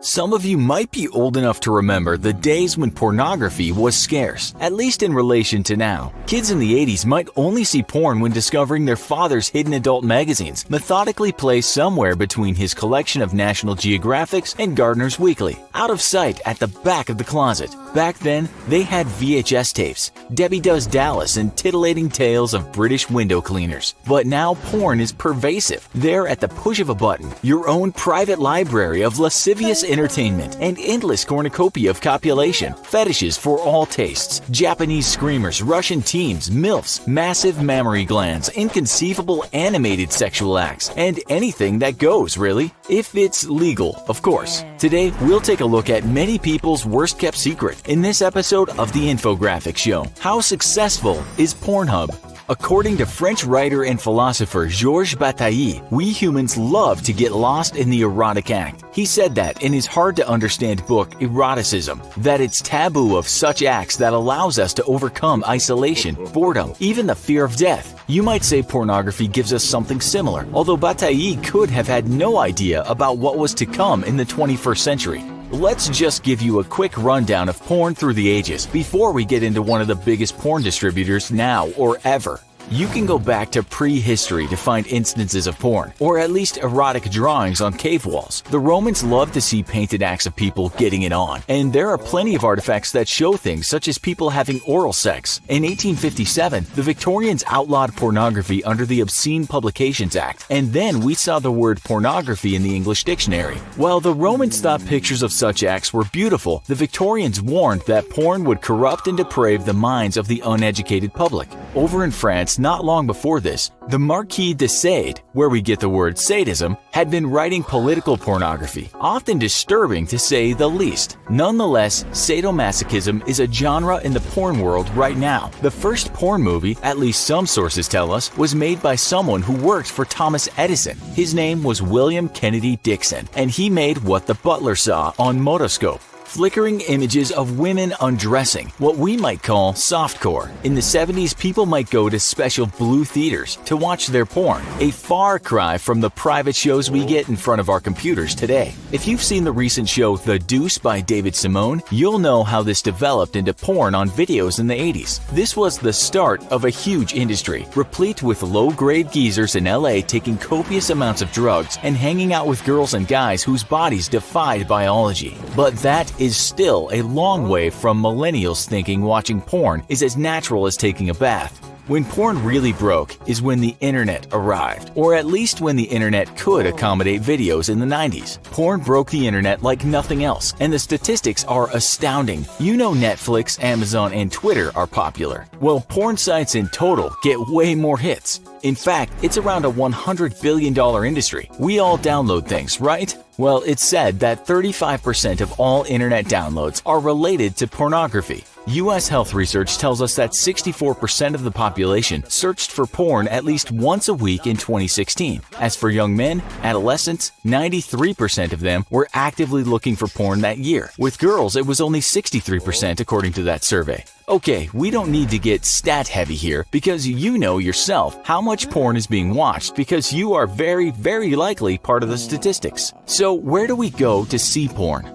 Some of you might be old enough to remember the days when pornography was scarce, at least in relation to now. Kids in the 80s might only see porn when discovering their father's hidden adult magazines, methodically placed somewhere between his collection of National Geographics and Gardner's Weekly, out of sight at the back of the closet. Back then, they had VHS tapes, Debbie Does Dallas, and titillating tales of British window cleaners. But now porn is pervasive. There at the push of a button, your own private library of lascivious entertainment, and endless cornucopia of copulation, fetishes for all tastes, Japanese screamers, Russian teens, MILFs, massive mammary glands, inconceivable animated sexual acts, and anything that goes, really. If it's legal, of course. Today, we'll take a look at many people's worst-kept secret in this episode of the Infographics Show. How successful is Pornhub? According to French writer and philosopher Georges Bataille, we humans love to get lost in the erotic act. He said that in his hard-to-understand book, Eroticism, that it's taboo of such acts that allows us to overcome isolation, boredom, even the fear of death. You might say pornography gives us something similar, although Bataille could have had no idea about what was to come in the 21st century. Let's just give you a quick rundown of porn through the ages before we get into one of the biggest porn distributors now or ever. You can go back to prehistory to find instances of porn, or at least erotic drawings on cave walls. The Romans loved to see painted acts of people getting it on, and there are plenty of artifacts that show things such as people having oral sex. In 1857, the Victorians outlawed pornography under the Obscene Publications Act, and then we saw the word pornography in the English dictionary. While the Romans thought pictures of such acts were beautiful, the Victorians warned that porn would corrupt and deprave the minds of the uneducated public. Over in France, not long before this, the Marquis de Sade, where we get the word sadism, had been writing political pornography, often disturbing to say the least. Nonetheless, sadomasochism is a genre in the porn world right now. The first porn movie, at least some sources tell us, was made by someone who worked for Thomas Edison. His name was William Kennedy Dixon, and he made what the butler saw on Motoscope. Flickering images of women undressing, what we might call softcore. In the 70s, people might go to special blue theaters to watch their porn, a far cry from the private shows we get in front of our computers today. If you've seen the recent show The Deuce by David Simone, you'll know how this developed into porn on videos in the 80s. This was the start of a huge industry, replete with low-grade geezers in LA taking copious amounts of drugs and hanging out with girls and guys whose bodies defied biology. But that is still a long way from millennials thinking watching porn is as natural as taking a bath. When porn really broke is when the internet arrived, or at least when the internet could accommodate videos in the 90s. Porn broke the internet like nothing else, and the statistics are astounding. You know Netflix, Amazon, and Twitter are popular. Well, porn sites in total get way more hits. In fact, it's around a $100 billion industry. We all download things, right? Well, it's said that 35% of all internet downloads are related to pornography. U.S. health research tells us that 64% of the population searched for porn at least once a week in 2016. As for young men, adolescents, 93% of them were actively looking for porn that year. With girls, it was only 63% according to that survey. Okay, we don't need to get stat heavy here because you know yourself how much porn is being watched because you are very, very likely part of the statistics. So where do we go to see porn?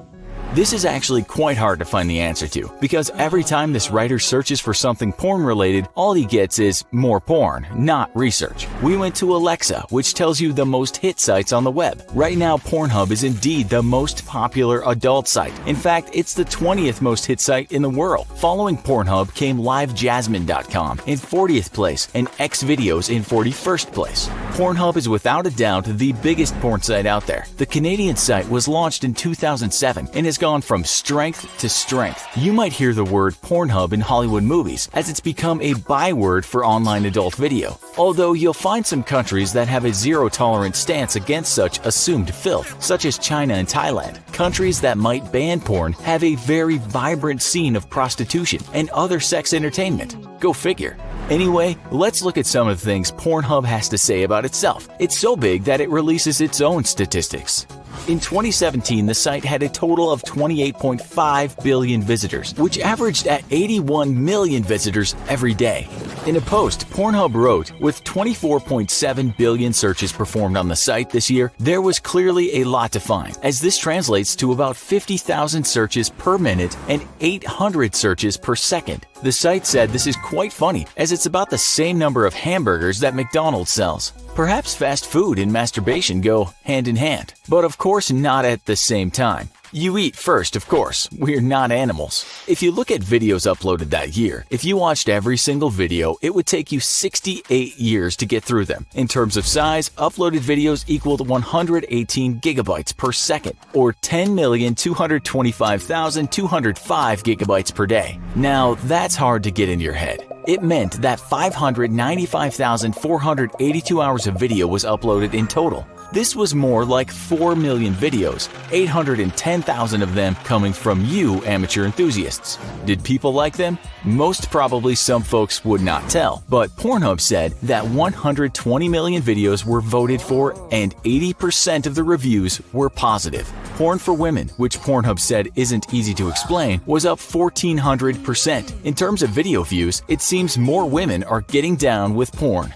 This is actually quite hard to find the answer to, because every time this writer searches for something porn-related, all he gets is more porn, not research. We went to Alexa, which tells you the most hit sites on the web. Right now, Pornhub is indeed the most popular adult site. In fact, it's the 20th most hit site in the world. Following Pornhub came LiveJasmine.com in 40th place and Xvideos in 41st place. Pornhub is without a doubt the biggest porn site out there. The Canadian site was launched in 2007 and has gone from strength to strength. You might hear the word Pornhub in Hollywood movies, as it's become a byword for online adult video. Although you'll find some countries that have a zero-tolerance stance against such assumed filth, such as China and Thailand. Countries that might ban porn have a very vibrant scene of prostitution and other sex entertainment. Go figure. Anyway, let's look at some of the things Pornhub has to say about itself. It's so big that it releases its own statistics. In 2017, the site had a total of 28.5 billion visitors, which averaged at 81 million visitors every day. In a post, Pornhub wrote, with 24.7 billion searches performed on the site this year, there was clearly a lot to find, as this translates to about 50,000 searches per minute and 800 searches per second. The site said this is quite funny, as it's about the same number of hamburgers that McDonald's sells. Perhaps fast food and masturbation go hand in hand, but of course not at the same time. You eat first, of course. We're not animals. If you look at videos uploaded that year, if you watched every single video, it would take you 68 years to get through them. In terms of size, uploaded videos equaled 118 gigabytes per second, or 10,225,205 gigabytes per day. Now, that's hard to get into your head. It meant that 595,482 hours of video was uploaded in total. This was more like 4 million videos, 810,000 of them coming from you amateur enthusiasts. Did people like them? Most probably some folks would not tell, but Pornhub said that 120 million videos were voted for and 80% of the reviews were positive. Porn for women, which Pornhub said isn't easy to explain, was up 1,400%. In terms of video views, it seems more women are getting down with porn.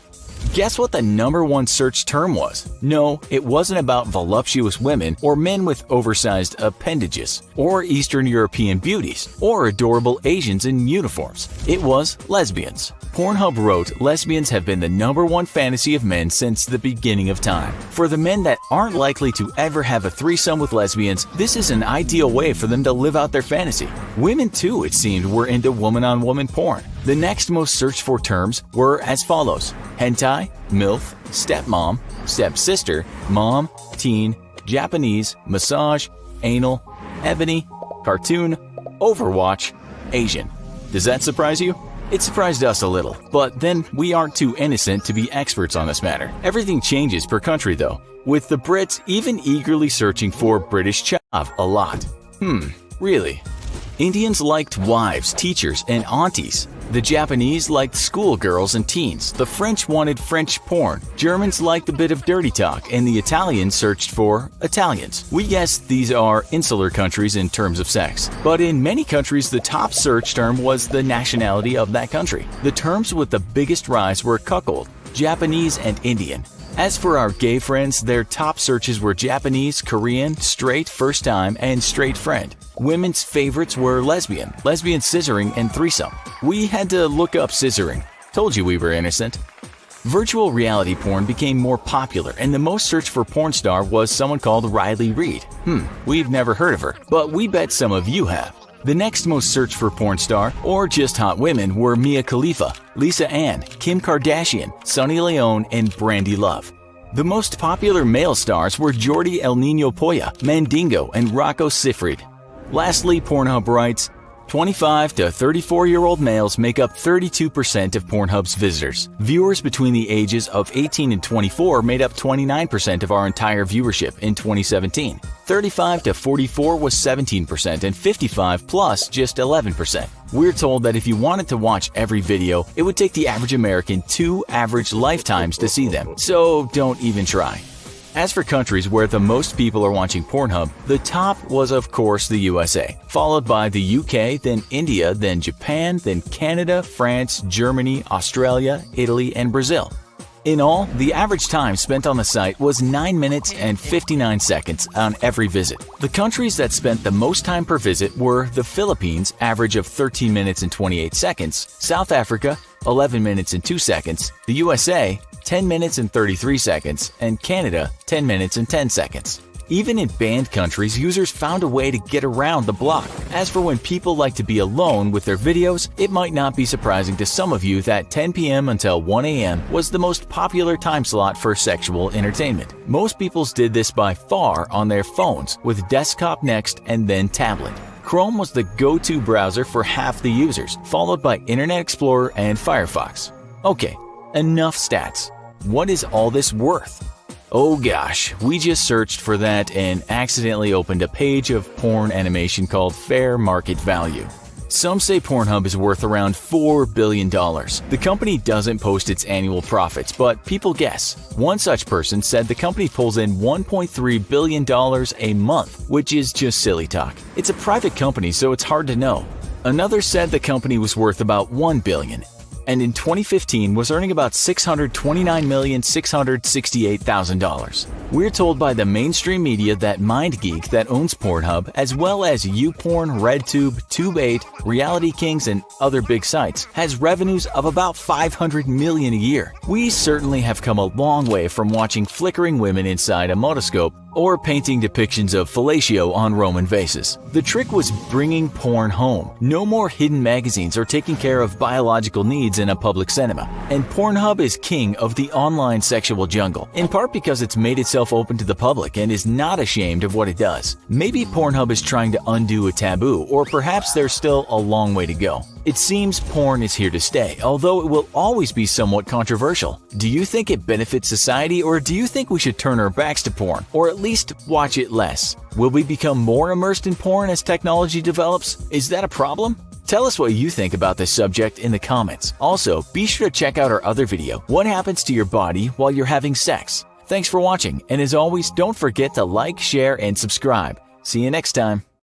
Guess what the #1 search term was? No, it wasn't about voluptuous women or men with oversized appendages, or Eastern European beauties, or adorable Asians in uniforms. It was lesbians. Pornhub wrote, lesbians have been the #1 fantasy of men since the beginning of time. For the men that aren't likely to ever have a threesome with lesbians, this is an ideal way for them to live out their fantasy. Women too, it seemed, were into woman-on-woman porn. The next most searched for terms were as follows: hentai, MILF, stepmom, stepsister, mom, teen, Japanese, massage, anal, ebony, cartoon, Overwatch, Asian. Does that surprise you? It surprised us a little, but then we aren't too innocent to be experts on this matter. Everything changes per country though, with the Brits even eagerly searching for British chav a lot. Really? Indians liked wives, teachers, and aunties. The Japanese liked schoolgirls and teens. The French wanted French porn. Germans liked a bit of dirty talk, and the Italians searched for Italians. We guess these are insular countries in terms of sex. But in many countries, the top search term was the nationality of that country. The terms with the biggest rise were cuckold, Japanese, and Indian. As for our gay friends, their top searches were Japanese, Korean, straight first time, and straight friend. Women's favorites were lesbian, lesbian scissoring, and threesome. We had to look up scissoring. Told you we were innocent. Virtual reality porn became more popular, and the most searched for porn star was someone called Riley Reid. We've never heard of her, but we bet some of you have. The next most searched for porn star, or just hot women, were Mia Khalifa, Lisa Ann, Kim Kardashian, Sunny Leone, and Brandy Love. The most popular male stars were Jordi El Nino Polla, Mandingo, and Rocco Siffredi. Lastly, Pornhub writes, 25 to 34-year-old males make up 32% of Pornhub's visitors. Viewers between the ages of 18 and 24 made up 29% of our entire viewership in 2017. 35 to 44 was 17% and 55 plus just 11%. We're told that if you wanted to watch every video, it would take the average American 2 average lifetimes to see them, so don't even try. As for countries where the most people are watching Pornhub, the top was of course the USA, followed by the UK, then India, then Japan, then Canada, France, Germany, Australia, Italy, and Brazil. In all, the average time spent on the site was 9 minutes and 59 seconds on every visit. The countries that spent the most time per visit were the Philippines, average of 13 minutes and 28 seconds, South Africa, 11 minutes and 2 seconds, the USA, 10 minutes and 33 seconds, and Canada, 10 minutes and 10 seconds. Even in banned countries, users found a way to get around the block. As for when people like to be alone with their videos, it might not be surprising to some of you that 10 p.m. until 1 a.m. was the most popular time slot for sexual entertainment. Most people did this by far on their phones, with desktop next and then tablet. Chrome was the go-to browser for half the users, followed by Internet Explorer and Firefox. Okay, enough stats. What is all this worth? Oh gosh, we just searched for that and accidentally opened a page of porn animation called Fair Market Value. Some say Pornhub is worth around $4 billion. The company doesn't post its annual profits, but people guess. One such person said the company pulls in $1.3 billion a month, which is just silly talk. It's a private company, so it's hard to know. Another said the company was worth about $1 billion. and in 2015 was earning about $629,668,000. We're told by the mainstream media that MindGeek, that owns Pornhub, as well as YouPorn, RedTube, Tube8, Reality Kings, and other big sites, has revenues of about $500 million a year. We certainly have come a long way from watching flickering women inside a motoscope or painting depictions of fellatio on Roman vases. The trick was bringing porn home. No more hidden magazines or taking care of biological needs in a public cinema. And Pornhub is king of the online sexual jungle, in part because it's made itself open to the public and is not ashamed of what it does. Maybe Pornhub is trying to undo a taboo, or perhaps there's still a long way to go. It seems porn is here to stay, although it will always be somewhat controversial. Do you think it benefits society, or do you think we should turn our backs to porn, or at least watch it less? Will we become more immersed in porn as technology develops? Is that a problem? Tell us what you think about this subject in the comments. Also, be sure to check out our other video, What Happens to Your Body While You're Having Sex? Thanks for watching, and as always, don't forget to like, share, and subscribe. See you next time.